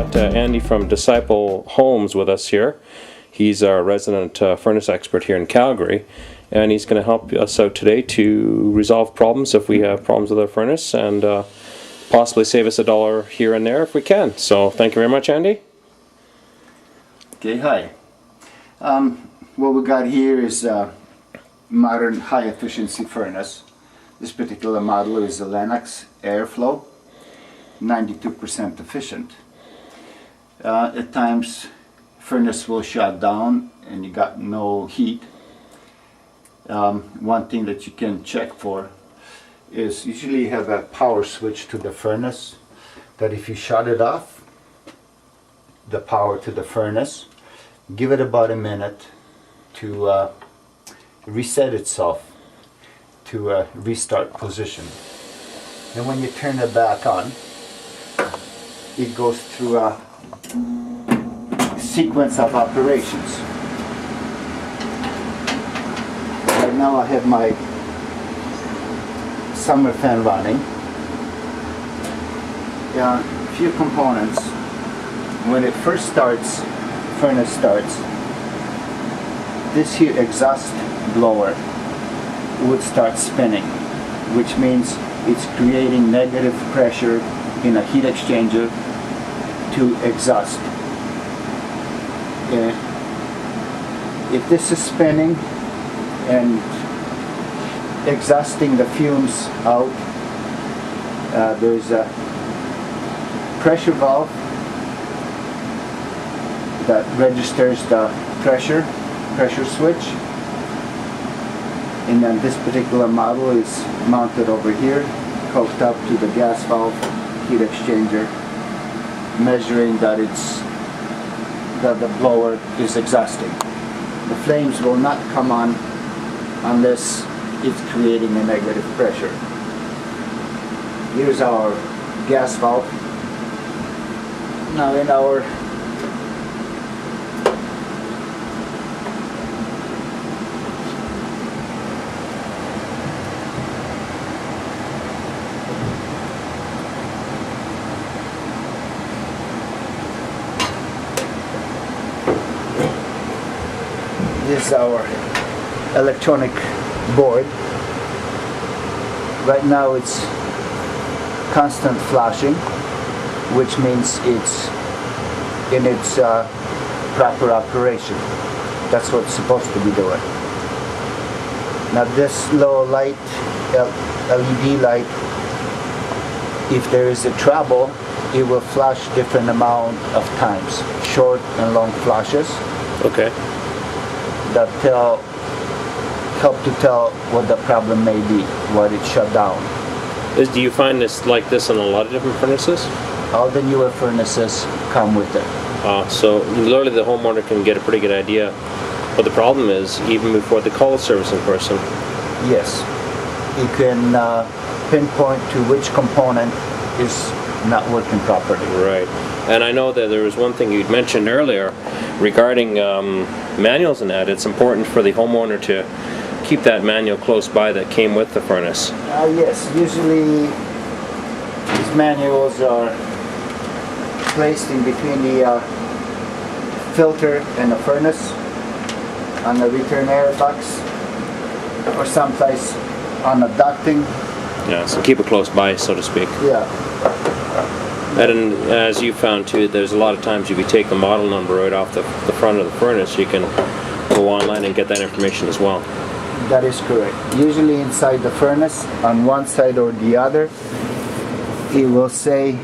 got Andy from Disciple Homes with us here. He's our resident furnace expert here in Calgary, and he's going to help us out today to resolve problems if we have problems with our furnace, and possibly save us $1 here and there if we can. So thank you very much, Andy. Okay, hi. What we got here is a modern high efficiency furnace. This particular model is a Lennox Airflow, 92% efficient. At times furnace will shut down and you got no heat. One thing that you can check for is usually you have a power switch to the furnace that if you shut it off, the power to the furnace, give it about a minute to reset itself to a restart position. And when you turn it back on, it goes through a sequence of operations. Right now I have my summer fan running. A few components. When it first starts, furnace starts, this here exhaust blower would start spinning, which means it's creating negative pressure in a heat exchanger to exhaust. If this is spinning and exhausting the fumes out, there's a pressure valve that registers the pressure switch, and then this particular model is mounted over here, hooked up to the gas valve heat exchanger, measuring that the blower is exhausting. The flames will not come on unless it's creating a negative pressure. Here's our gas valve. Now in our this is our electronic board. Right now it's constant flashing, which means it's in its proper operation. That's what it's supposed to be doing. Now this low light, LED light, if there is a trouble, it will flash different amount of times, short and long flashes. Okay. That help to tell what the problem may be, why it shut down. Do you find this like this in a lot of different furnaces? All the newer furnaces come with it. So literally the homeowner can get a pretty good idea what the problem is even before they call a servicing person. Yes, you can pinpoint to which component is not working properly. Right. And I know that there was one thing you'd mentioned earlier regarding manuals and that. It's important for the homeowner to keep that manual close by that came with the furnace. Yes, usually these manuals are placed in between the filter and the furnace, on the return air box, or someplace on the ducting. Yeah, so keep it close by, so to speak. Yeah. And as you found too, there's a lot of times if you take the model number right off the front of the furnace, you can go online and get that information as well. That is correct. Usually inside the furnace, on one side or the other, it will say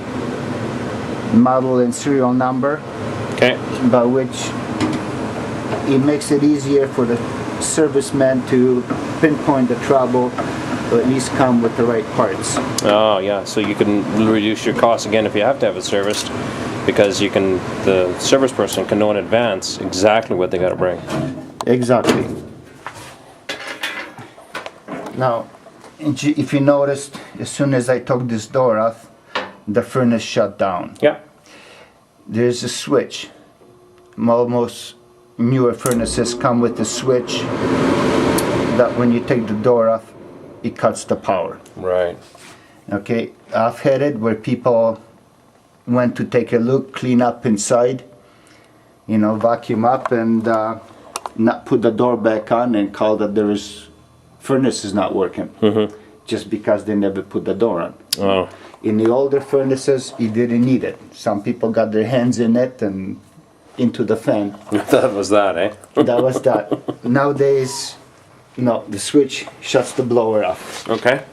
model and serial number. Okay. By which it makes it easier for the serviceman to pinpoint the trouble, or at least come with the right parts. Oh yeah, so you can reduce your costs again if you have to have it serviced, because the service person can know in advance exactly what they got to bring. Exactly. Now, if you noticed, as soon as I took this door off, the furnace shut down. Yeah. There's a switch. Most newer furnaces come with a switch that when you take the door off, it cuts the power. Right. Okay, I've had it where people went to take a look, clean up inside, you know, vacuum up, and not put the door back on, and call that there is furnace is not working, just because they never put the door on. Oh. In the older furnaces, you didn't need it. Some people got their hands in it and into the fan. That was that, eh? That was that. Nowadays, no, the switch shuts the blower off. Okay.